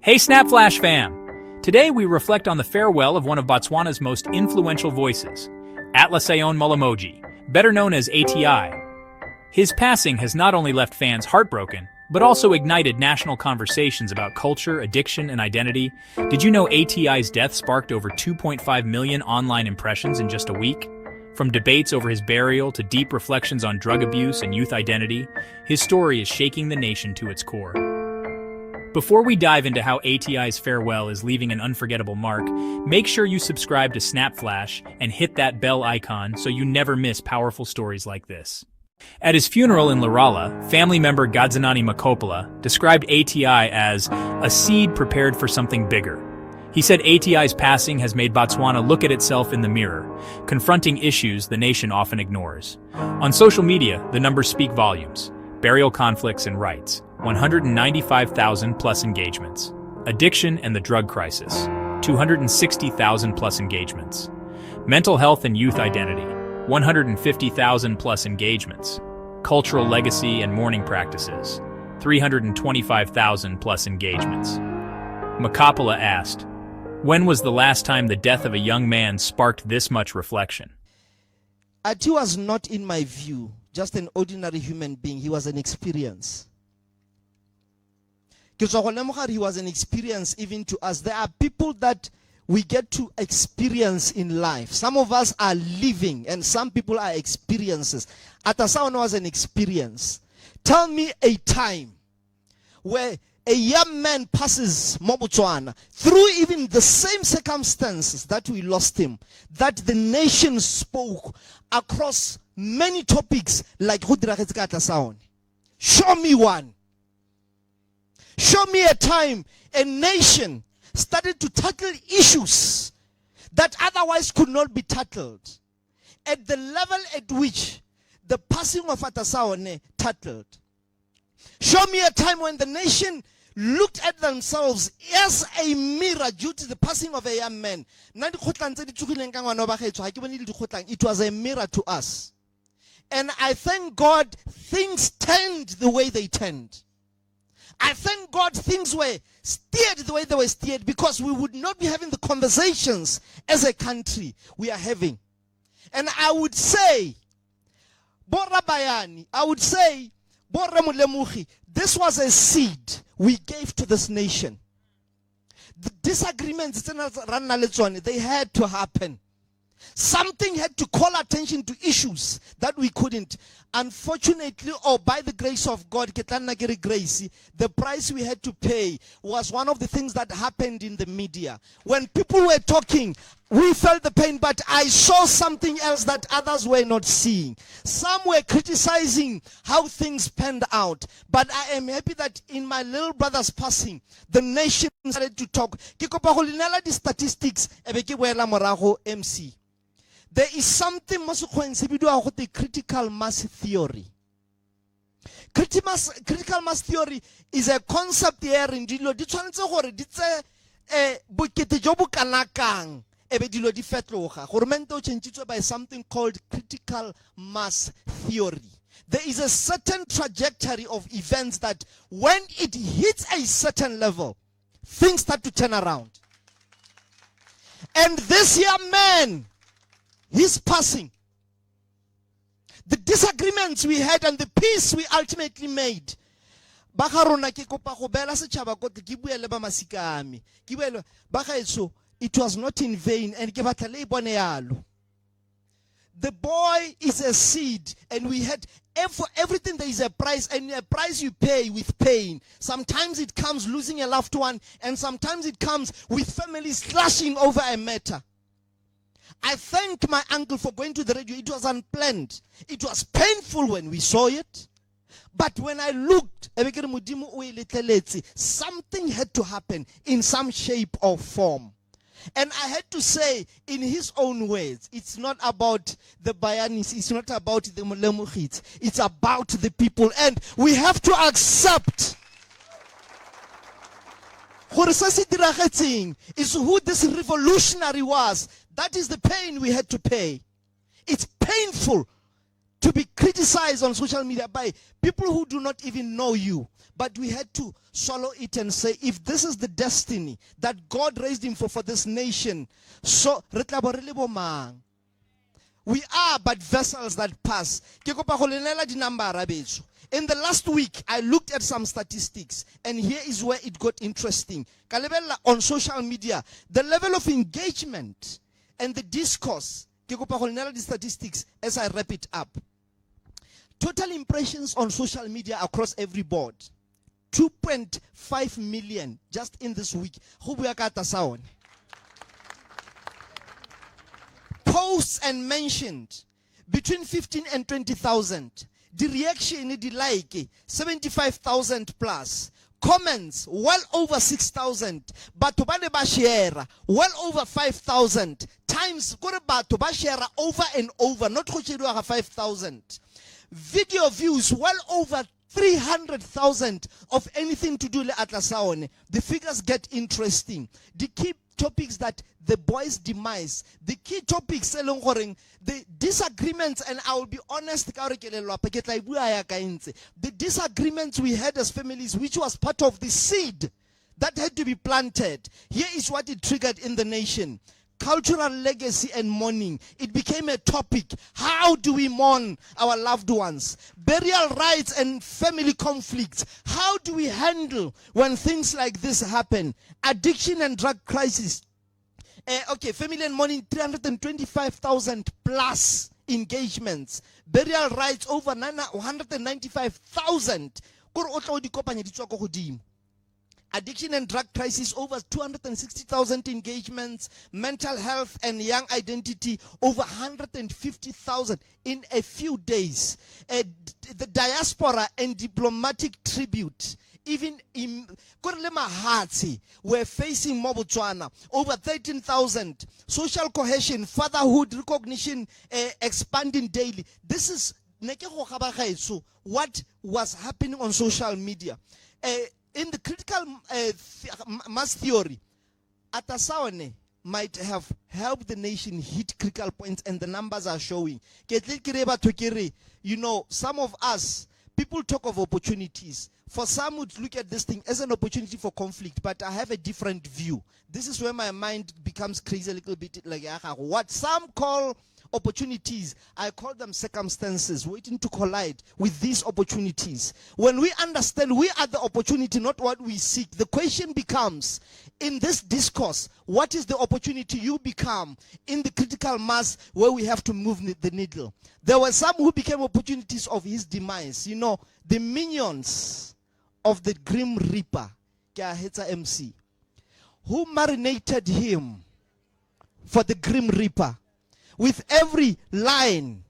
Hey SnapFlash fam! Today we reflect on the farewell of one of Botswana's most influential voices, Atlasayon Molamoji, better known as ATI. His passing has not only left fans heartbroken, but also ignited national conversations about culture, addiction, and identity. Did you know ATI's death sparked over 2.5 million online impressions in just a week? From debates over his burial to deep reflections on drug abuse and youth identity, his story is shaking the nation to its core. Before we dive into how ATI's farewell is leaving an unforgettable mark, make sure you subscribe to SnapFlash and hit that bell icon so you never miss powerful stories like this. At his funeral in Lerala, family member Gadzanani Makopola described ATI as a seed prepared for something bigger. He said ATI's passing has made Botswana look at itself in the mirror, confronting issues the nation often ignores. On social media, the numbers speak volumes. Burial conflicts and rights, 195,000 plus engagements. Addiction and the drug crisis, 260,000 plus engagements. Mental health and youth identity, 150,000 plus engagements. Cultural legacy and mourning practices, 325,000 plus engagements. Makopola asked, when was the last time the death of a young man sparked this much reflection? ATI was not, in my view, just an ordinary human being. He was an experience. He was an experience even to us. There are people that we get to experience in life. Some of us are living and some people are experiences. Atasawan was an experience. Tell me a time where a young man passes Botswana through even the same circumstances that we lost him, that the nation spoke across many topics like show me one. Show me a time a nation started to tackle issues that otherwise could not be tackled at the level at which the passing of Atasawane tackled. Show me a time when the nation looked at themselves as a mirror due to the passing of a young man. It was a mirror to us. And I thank God things turned the way they turned. I thank God things were steered the way they were steered, because we would not be having the conversations as a country we are having. And I would say, Bora Bayani, I would say, Bora Mulemuhi, this was a seed we gave to this nation. The disagreements, they had to happen. Something had to call attention to issues that we couldn't. Unfortunately, or by the grace of God, the price we had to pay was one of the things that happened in the media. When people were talking, we felt the pain, but I saw something else that others were not seeing. Some were criticizing how things panned out. But I am happy that in my little brother's passing, the nation started to talk. The statistics, MC. There is something the critical mass theory. Critical mass theory is a concept here in dilo di tshwanetse gore di tse bokete jo bo kanakang ebe dilo di fetloga gore mento change by something called critical mass theory. There is a certain trajectory of events that when it hits a certain level, things start to turn around. And this young man, his passing, the disagreements we had and the peace we ultimately made, it was not in vain. And the boy is a seed, and we had for everything there is a price, and a price you pay with pain. Sometimes it comes losing a loved one, and sometimes it comes with families clashing over a matter. I thank my uncle for going to the radio. It was unplanned. It was painful when we saw it. But when I looked, something had to happen in some shape or form. And I had to say, in his own words, it's not about the Bayanis, it's not about the Mulemukhits, it's about the people. And we have to accept is who this revolutionary was. That is the pain we had to pay. It's painful to be criticized on social media by people who do not even know you. But we had to swallow it and say, if this is the destiny that God raised him for this nation, so we are but vessels that pass. In the last week, I looked at some statistics, and here is where it got interesting. On social media, the level of engagement and the discourse, the statistics as I wrap it up. Total impressions on social media across every board, 2.5 million just in this week. Posts and mentioned between 15 and 20,000. The reaction, the like, 75,000 plus. Comments, well over 6,000. But to share, well over 5,000. Times, to share over and over, not 5,000. Video views, well over 300,000 of anything to do with Atlasaone. The figures get interesting. The key topics that the boys' demise, the key topics, the disagreements, and I will be honest, the disagreements we had as families, which was part of the seed that had to be planted. Here is what it triggered in the nation. Cultural legacy and mourning. It became a topic. How do we mourn our loved ones? Burial rites and family conflicts. How do we handle when things like this happen? Addiction and drug crisis. Family and mourning, 325,000 plus engagements. Burial rites, over 195,000. Addiction and drug crisis, over 260,000 engagements. Mental health and young identity, over 150,000 in a few days. The diaspora and diplomatic tribute, even in Mahati, we're facing Botswana, over 13,000. Social cohesion, fatherhood recognition, expanding daily. This is what was happening on social media. In the critical mass theory, Atasaone might have helped the nation hit critical points, and the numbers are showing. You know, some of us, people talk of opportunities. For some would look at this thing as an opportunity for conflict, but I have a different view. This is where my mind becomes crazy a little bit. Like what some call opportunities, I call them circumstances waiting to collide with these opportunities. When we understand we are the opportunity, not what we seek, the question becomes, in this discourse, what is the opportunity you become in the critical mass where we have to move the needle? There were some who became opportunities of his demise. You know, the minions of the Grim Reaper, MC, who marinated him for the Grim Reaper. With every line,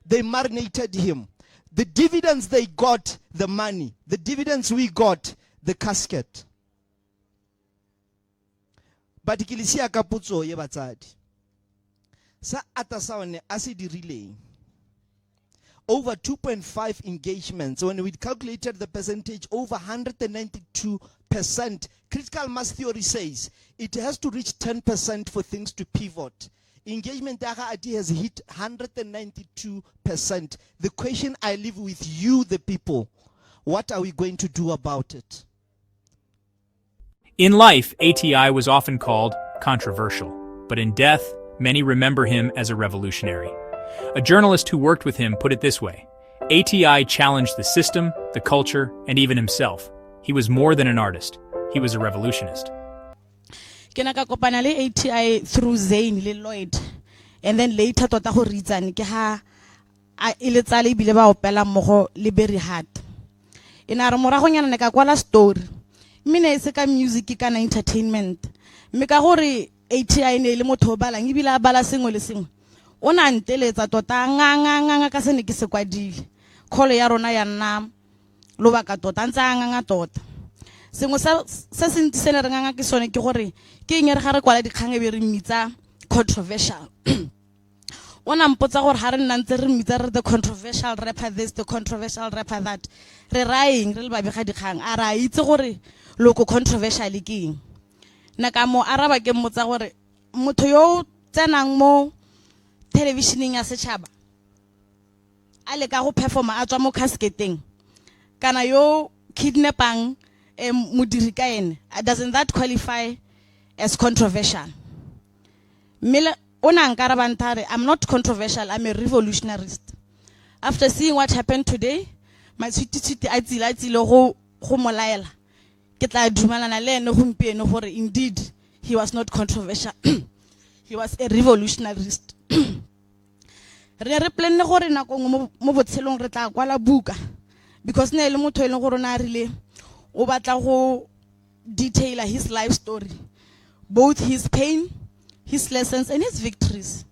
they marinated him. The dividends they got, the money. The dividends we got, the casket. But ikilisia kaputso ye batsadi. Sa atasaone asidi relay. Over 2.5 engagements. When we calculated the percentage, over 192%. Critical mass theory says it has to reach 10% for things to pivot. Engagement ATI has hit 192%. The question I leave with you, the people, what are we going to do about it? In life, ATI was often called controversial, but in death, many remember him as a revolutionary. A journalist who worked with him put it this way: ATI challenged the system, the culture, and even himself. He was more than an artist. He was a revolutionist. Kena ka kopana le ATI through Zane le Lloyd, and then later tota go reason ke ha ile tsale bile ba opela mmogo le Berry Hart. Ina re morago nyana ne ka kwala story mmine se ka music kana entertainment mme ka gore ATI ne le motho ba lang ibile a bala sengwe le sengwe ona nteletsa tota nganga ka se ne ke se kwadile kholo ya rona ya nna lobaka tota ntsa nganga tota. Sengwe se se ne re nganga ke sone ke gore ke eng re ga re kwala dikgang e be re mmitsa controversial. Ona mpotsa gore ha re nna ntse re mmitsa re the controversial rapper this, the controversial rapper that, re raeng re le ba bega dikgang a ra itse gore loko controversial ke eng. Na ka mo araba ke mmotsa gore motho yo tsenang mo televisioning ya setšhaba a le ka go performa a tswa mo casketeng kana yo kidnapping modiri ka ene, doesn't that qualify as controversial? Mila ona nkaraba ntare, I'm not controversial, I'm a revolutionarist. After seeing what happened today, my tshiti a tsile go molaela ke tla dumalana le ene gompieno gore indeed he was not controversial. He was a revolutionarist. Re plenne gore nako mo botshelong re tla kwala buka because ne le motho ile gore na rile o batla go detail his life story, both his pain, his lessons and his victories.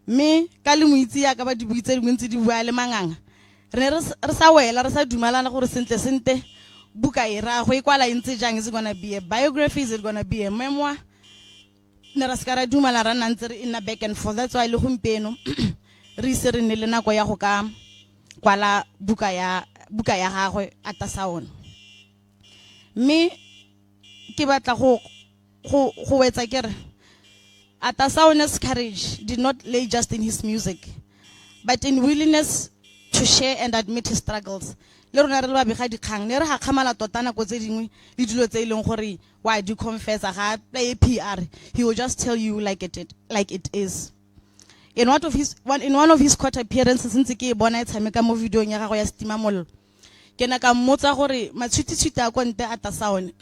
Me ka le moitsi ya ka ba dibuitse dingwe ntse di bua le manganga re sa wela re sa dumalana gore sentle buka e ra go ikwala ntse jang, is it going to be a biography, is it going to be a memoir? Ne ra ska ra dumala ra nantse re in a back and forth. That's why le gompieno re se re ne le nako ya go ka kwala buka ya gagwe ata saone. Me ke batla go wetsa kere Atasaone's courage did not lay just in his music, but in willingness to share and admit his struggles. Le rona re ba bega dikgang ne re ha khamala totana go tse dingwe le dilo tse ileng gore why do you confess ga play PR, he will just tell you like it is. In one of his court appearances since ke bona tshameka mo video nya gago ya Stima Mollo, ke na ka mmotsa gore matshwititshwita a konte Atasaone,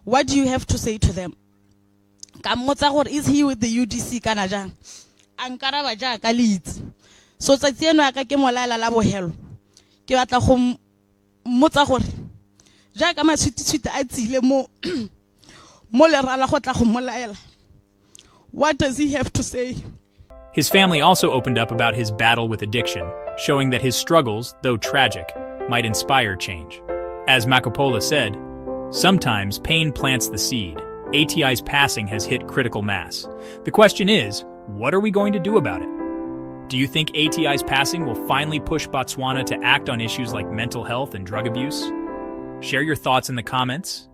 what do you have to say to them? Is he with the UDC kana jang? Ankaraba jaaka leads. So tsatsi eno ya ka ke molala la bohelo. Ke batla go mmotsa gore jaaka matshwititshwita a tsile mo Lerala go tla go molaela. What does he have to say? His family also opened up about his battle with addiction, showing that his struggles, though tragic, might inspire change. As Makopola said, sometimes pain plants the seed. ATI's passing has hit critical mass. The question is, what are we going to do about it? Do you think ATI's passing will finally push Botswana to act on issues like mental health and drug abuse? Share your thoughts in the comments.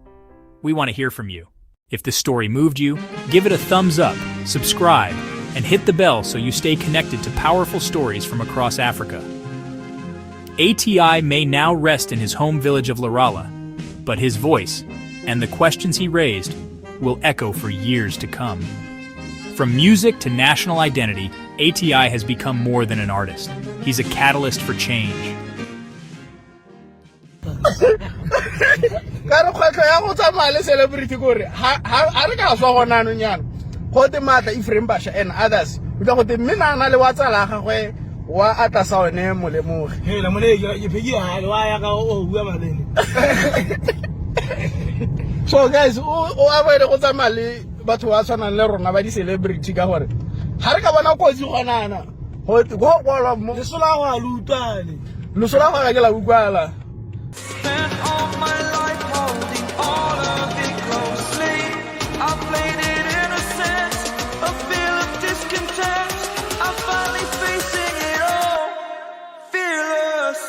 We want to hear from you. If this story moved you, give it a thumbs up, subscribe, and hit the bell so you stay connected to powerful stories from across Africa. ATI may now rest in his home village of Lerala, but his voice and the questions he raised will echo for years to come. From music to national identity, ATI has become more than an artist. He's a catalyst for change. Kare khwetlo ya go tsamaya le celebrity gore ha re ka swa gona no nyana go te mata Ephraim Basha and others o tla go te mina na le wa tsala gagwe wa Atasaone molemoge hela molege ke pheki ha le wa ya ka o bua malele. So guys, o avoid go tsamaya le batho ba tshwanang le rona ba di celebrity ka gore ha re ka bona kotsi gonana go gola mo Lesola go a lutane. Lesola go ga ke la ukwala. Spent all my life holding all of it closely. I played it innocent, a feel of discontent. I'm finally facing it all, fearless.